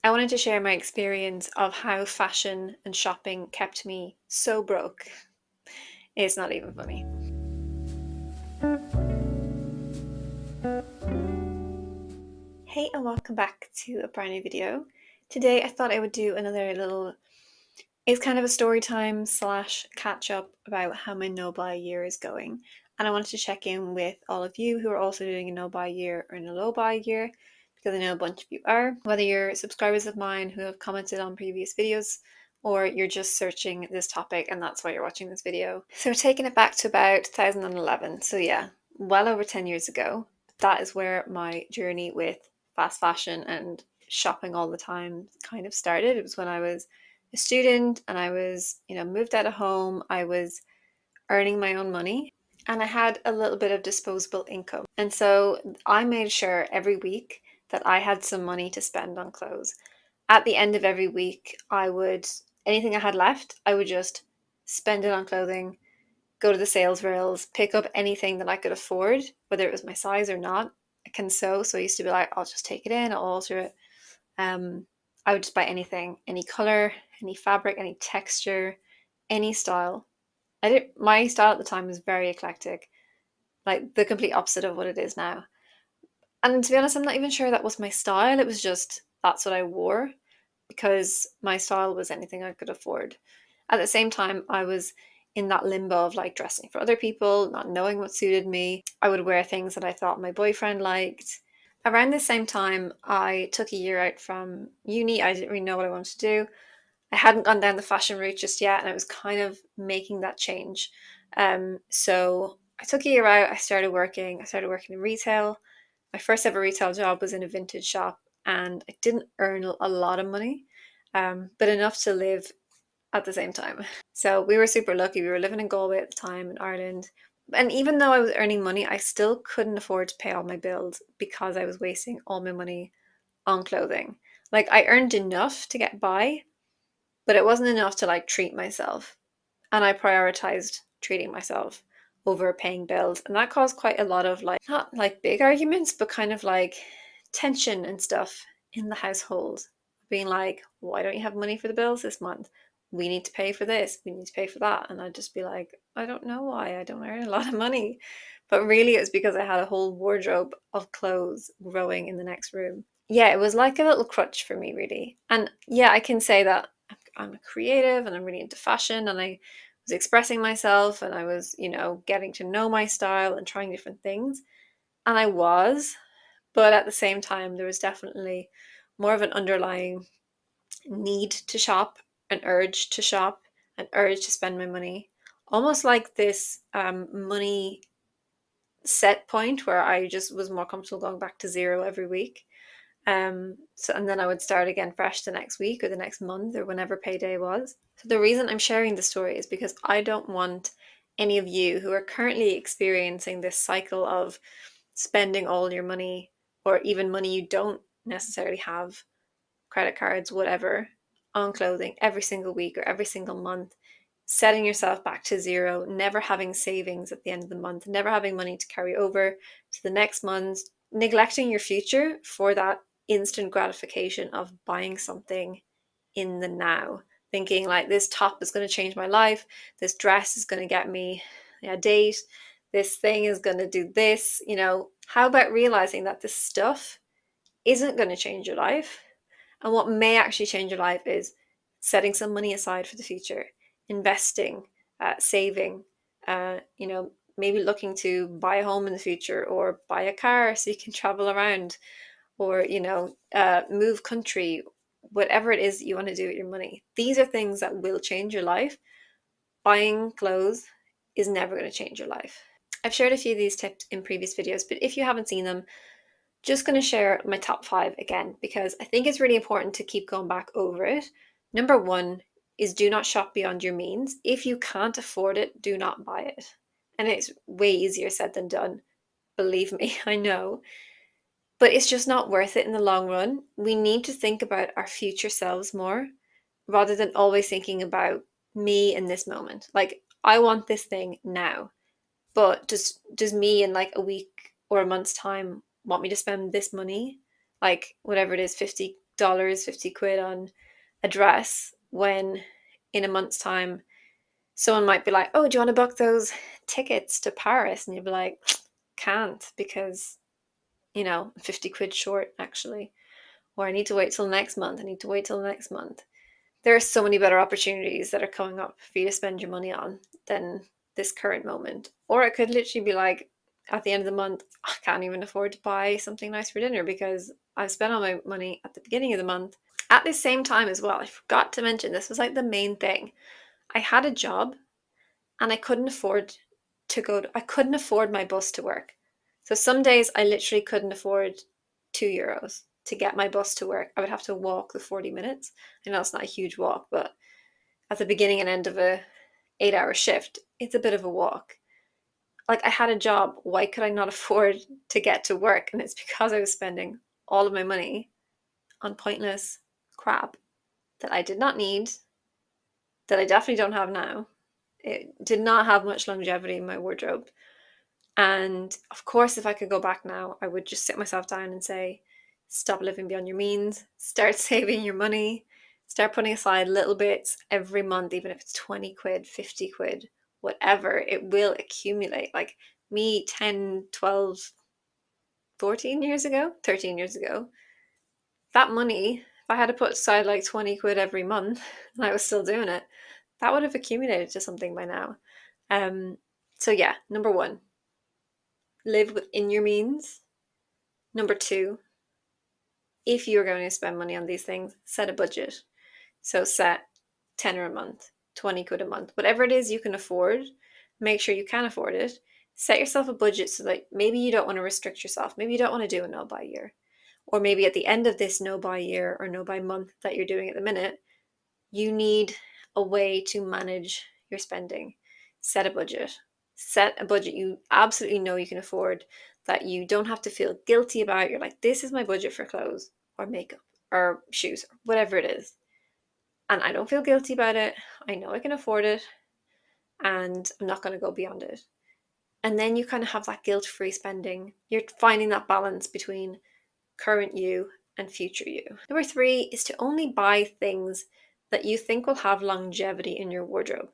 I wanted to share my experience of how fashion and shopping kept me so broke. It's not even funny. Hey, and welcome back to a brand new video. Today I thought I would do another little, it's kind of a story time slash catch up about how my no buy year is going. And I wanted to check in with all of you who are also doing a no buy year or in a low buy year, because I know a bunch of you are, whether you're subscribers of mine who have commented on previous videos or you're just searching this topic and that's why you're watching this video. So taking it back to about 2011. So yeah, well over 10 years ago, that is where my journey with fast fashion and shopping all the time kind of started. It was when I was a student and I was, moved out of home. I was earning my own money and I had a little bit of disposable income. And so I made sure every week that I had some money to spend on clothes. At the end of every week, anything I had left, I would just spend it on clothing, go to the sales rails, pick up anything that I could afford, whether it was my size or not. I can sew, so I used to be like, I'll just take it in, I'll alter it. I would just buy anything, any color, any fabric, any texture, any style. My style at the time was very eclectic, like the complete opposite of what it is now. And to be honest, I'm not even sure that was my style. It was just that's what I wore because my style was anything I could afford. At the same time, I was in that limbo of like dressing for other people, not knowing what suited me. I would wear things that I thought my boyfriend liked. Around the same time, I took a year out from uni. I didn't really know what I wanted to do. I hadn't gone down the fashion route just yet, and I was kind of making that change. So I took a year out. I started working. I started working in retail. My first ever retail job was in a vintage shop, and I didn't earn a lot of money, but enough to live at the same time. So we were super lucky. We were living in Galway at the time in Ireland. And even though I was earning money, I still couldn't afford to pay all my bills because I was wasting all my money on clothing. Like I earned enough to get by, but it wasn't enough to like treat myself. And I prioritized treating myself over paying bills. And that caused quite a lot of like, not like big arguments, but kind of like tension and stuff in the household. Being like, why don't you have money for the bills this month? We need to pay for this, we need to pay for that. And I'd just be like, I don't know why, I don't earn a lot of money. But really, it was because I had a whole wardrobe of clothes growing in the next room. Yeah, it was like a little crutch for me, really. And yeah, I can say that I'm a creative and I'm really into fashion and I was expressing myself and I was, getting to know my style and trying different things. And I was, but at the same time, there was definitely more of an underlying need to shop, an urge to shop, an urge to spend my money. Almost like this money set point where I just was more comfortable going back to zero every week. So and then I would start again fresh the next week or the next month or whenever payday was. So the reason I'm sharing the story is because I don't want any of you who are currently experiencing this cycle of spending all your money or even money you don't necessarily have, credit cards, whatever, on clothing every single week or every single month, setting yourself back to zero, never having savings at the end of the month, never having money to carry over to the next month, neglecting your future for that instant gratification of buying something in the now, thinking like this top is going to change my life, this dress is going to get me a date, this thing is going to do this. How about realizing that this stuff isn't going to change your life? And what may actually change your life is setting some money aside for the future, investing, saving, maybe looking to buy a home in the future or buy a car so you can travel around or, move country, whatever it is that you want to do with your money. These are things that will change your life. Buying clothes is never going to change your life. I've shared a few of these tips in previous videos, but if you haven't seen them, just going to share my top 5 again because I think it's really important to keep going back over it. Number 1 is do not shop beyond your means. If you can't afford it, do not buy it. And it's way easier said than done. Believe me, I know. But it's just not worth it in the long run. We need to think about our future selves more rather than always thinking about me in this moment. Like, I want this thing now, but does me in like a week or a month's time want me to spend this money, like whatever it is, 50 dollars, 50 quid on a dress, when in a month's time someone might be like, oh, do you want to book those tickets to Paris? And you'd be like, can't, because 50 quid short actually. Or I need to wait till next month. I need to wait till next month. There are so many better opportunities that are coming up for you to spend your money on than this current moment. Or it could literally be like, at the end of the month, I can't even afford to buy something nice for dinner because I've spent all my money at the beginning of the month. At the same time as well, I forgot to mention, this was like the main thing. I had a job and I couldn't afford I couldn't afford my bus to work. So some days I literally couldn't afford €2 to get my bus to work. I would have to walk the 40 minutes. I know it's not a huge walk, but at the beginning and end of a 8-hour shift, it's a bit of a walk. Like, I had a job, why could I not afford to get to work? And it's because I was spending all of my money on pointless crap that I did not need, that I definitely don't have now. It did not have much longevity in my wardrobe. And of course, if I could go back now, I would just sit myself down and say, stop living beyond your means, start saving your money, start putting aside little bits every month, even if it's 20 quid, 50 quid, whatever, it will accumulate. Like me 10, 12, 14 years ago, 13 years ago, that money, if I had to put aside like 20 quid every month and I was still doing it, that would have accumulated to something by now. So yeah, number one, live within your means. Number two, if you're going to spend money on these things, set a budget. So set tenner a month, 20 quid a month, whatever it is you can afford, make sure you can afford it. Set yourself a budget so that maybe you don't want to restrict yourself. Maybe you don't want to do a no buy year. Or maybe at the end of this no buy year or no buy month that you're doing at the minute, you need a way to manage your spending. Set a budget. Set a budget you absolutely know you can afford, that you don't have to feel guilty about. You're like, this is my budget for clothes or makeup or shoes or whatever it is. And I don't feel guilty about it. I know I can afford it and I'm not going to go beyond it. And then you kind of have that guilt-free spending. You're finding that balance between current you and future you. Number three is to only buy things that you think will have longevity in your wardrobe.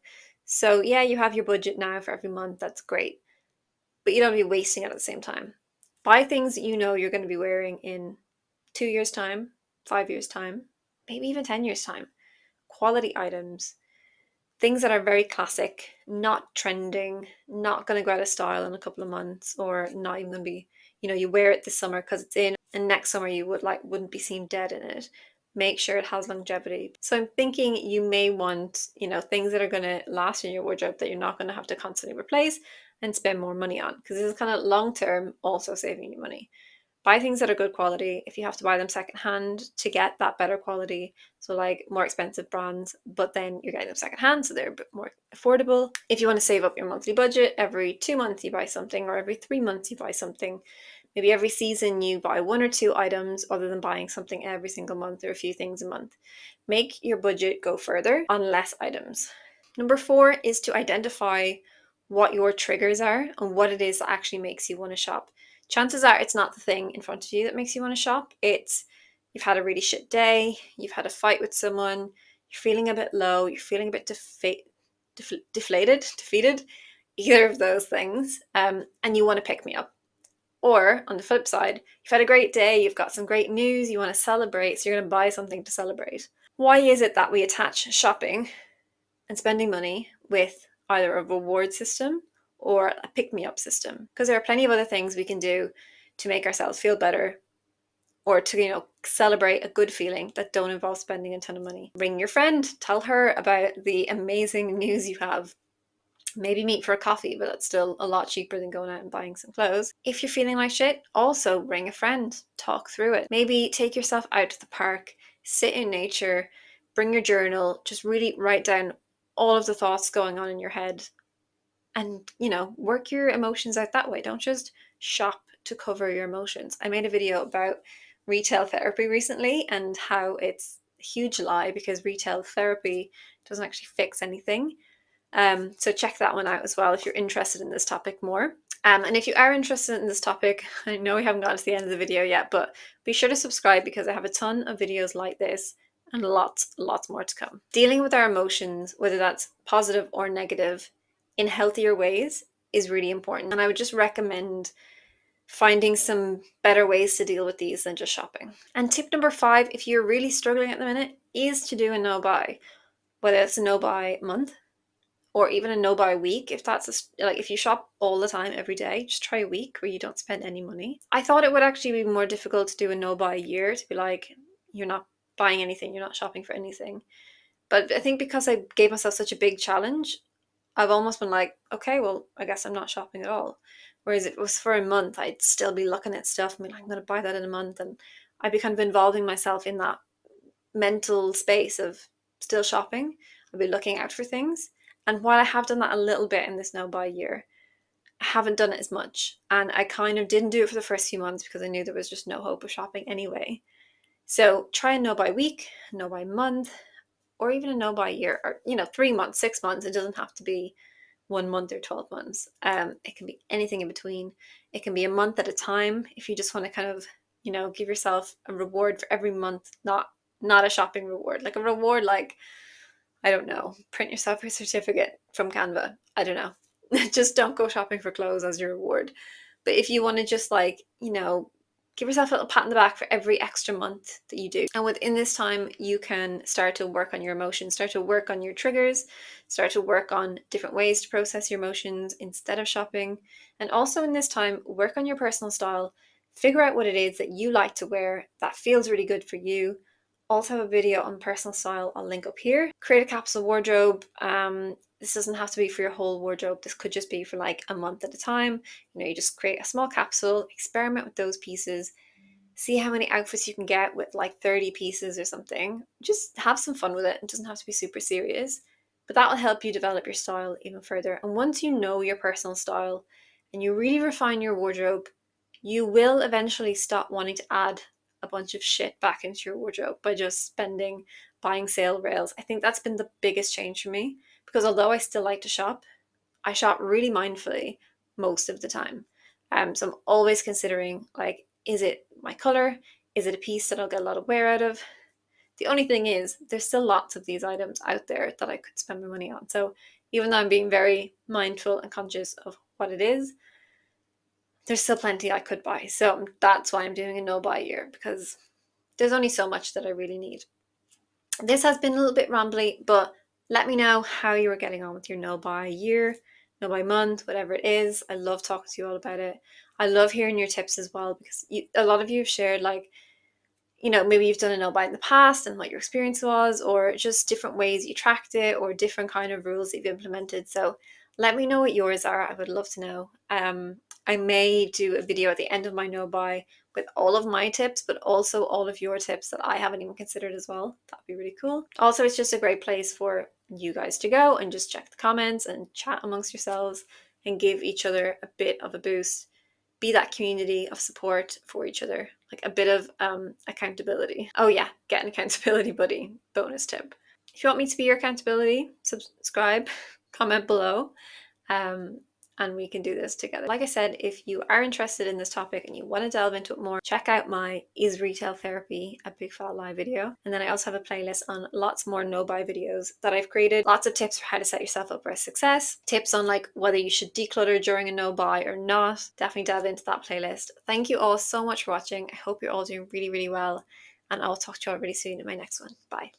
So yeah, you have your budget now for every month. That's great. But you don't be wasting it at the same time. Buy things that you know you're going to be wearing in 2 years' time, 5 years' time, maybe even 10 years' time. Quality items, things that are very classic, not trending, not going to go out of style in a couple of months, or not even going to be, you wear it this summer because it's in, and next summer you wouldn't be seen dead in it. Make sure it has longevity. So I'm thinking you may want, things that are going to last in your wardrobe that you're not going to have to constantly replace and spend more money on, because this is kind of long term also saving you money. Buy things that are good quality. If you have to buy them secondhand to get that better quality, so like more expensive brands, but then you're getting them secondhand, so they're a bit more affordable. If you want to save up your monthly budget, every 2 months you buy something, or every 3 months you buy something. Maybe every season you buy 1 or 2 items other than buying something every single month or a few things a month. Make your budget go further on less items. Number 4 is to identify what your triggers are and what it is that actually makes you want to shop. Chances are it's not the thing in front of you that makes you want to shop. It's you've had a really shit day, you've had a fight with someone, you're feeling a bit low, you're feeling a bit defeated, either of those things, and you want to pick me up. Or on the flip side, you've had a great day, you've got some great news, you want to celebrate, so you're going to buy something to celebrate. Why is it that we attach shopping and spending money with either a reward system or a pick-me-up system? Because there are plenty of other things we can do to make ourselves feel better, or to celebrate a good feeling that don't involve spending a ton of money. Ring your friend, tell her about the amazing news you have. Maybe meet for a coffee, but that's still a lot cheaper than going out and buying some clothes. If you're feeling like shit, also ring a friend, talk through it. Maybe take yourself out to the park, sit in nature, bring your journal, just really write down all of the thoughts going on in your head, and work your emotions out that way. Don't just shop to cover your emotions. I made a video about retail therapy recently and how it's a huge lie, because retail therapy doesn't actually fix anything. So check that one out as well if you're interested in this topic more. And if you are interested in this topic, I know we haven't got to the end of the video yet, but be sure to subscribe because I have a ton of videos like this and lots more to come. Dealing with our emotions, whether that's positive or negative, in healthier ways is really important. And I would just recommend finding some better ways to deal with these than just shopping. And tip number 5, if you're really struggling at the minute, is to do a no buy, whether it's a no buy month or even a no buy week. If that's like if you shop all the time every day, just try a week where you don't spend any money. I thought it would actually be more difficult to do a no buy year, to be like, you're not buying anything, you're not shopping for anything. But I think because I gave myself such a big challenge, I've almost been like, okay, well, I guess I'm not shopping at all. Whereas if it was for a month, I'd still be looking at stuff and be like, I'm going to buy that in a month. And I'd be kind of involving myself in that mental space of still shopping. I'd be looking out for things. And while I have done that a little bit in this no buy year, I haven't done it as much. And I kind of didn't do it for the first few months because I knew there was just no hope of shopping anyway. So try a no buy week, no buy month, or even a no buy year, or 3 months, 6 months. It doesn't have to be 1 month or 12 months. It can be anything in between. It can be a month at a time if you just want to kind of, give yourself a reward for every month, not a shopping reward, like a reward, like, I don't know, print yourself a certificate from Canva. I don't know. Just don't go shopping for clothes as your reward. But if you want to just like, give yourself a little pat on the back for every extra month that you do. And within this time, you can start to work on your emotions, start to work on your triggers, start to work on different ways to process your emotions instead of shopping. And also in this time, work on your personal style, figure out what it is that you like to wear that feels really good for you. Also have a video on personal style I'll link up here. Create a capsule wardrobe. This doesn't have to be for your whole wardrobe. This could just be for like a month at a time. You just create a small capsule, experiment with those pieces, see how many outfits you can get with like 30 pieces or something. Just have some fun with it. It doesn't have to be super serious, but that will help you develop your style even further. And once you know your personal style and you really refine your wardrobe, you will eventually stop wanting to add a bunch of shit back into your wardrobe by just buying sale rails. I think that's been the biggest change for me because although I still like to shop, I shop really mindfully most of the time. So I'm always considering, like, is it my color? Is it a piece that I'll get a lot of wear out of? The only thing is, there's still lots of these items out there that I could spend my money on. So even though I'm being very mindful and conscious of what it is, there's still plenty I could buy. So that's why I'm doing a no buy year, because there's only so much that I really need. This has been a little bit rambly, but let me know how you were getting on with your no buy year, no buy month, whatever it is. I love talking to you all about it. I love hearing your tips as well, because a lot of you have shared, like, maybe you've done a no buy in the past and what your experience was, or just different ways you tracked it, or different kind of rules that you've implemented. So let me know what yours are. I would love to know. I may do a video at the end of my no buy with all of my tips, but also all of your tips that I haven't even considered as well. That'd be really cool. Also, it's just a great place for you guys to go and just check the comments and chat amongst yourselves and give each other a bit of a boost. Be that community of support for each other, like a bit of accountability. Oh yeah, get an accountability buddy. Bonus tip. If you want me to be your accountability, subscribe, comment below, and we can do this together. Like I said, if you are interested in this topic and you want to delve into it more, check out my Is Retail Therapy a Big Fat Lie video. And then I also have a playlist on lots more no buy videos that I've created. Lots of tips for how to set yourself up for success. Tips on like whether you should declutter during a no buy or not. Definitely delve into that playlist. Thank you all so much for watching. I hope you're all doing really, really well. And I'll talk to you all really soon in my next one. Bye.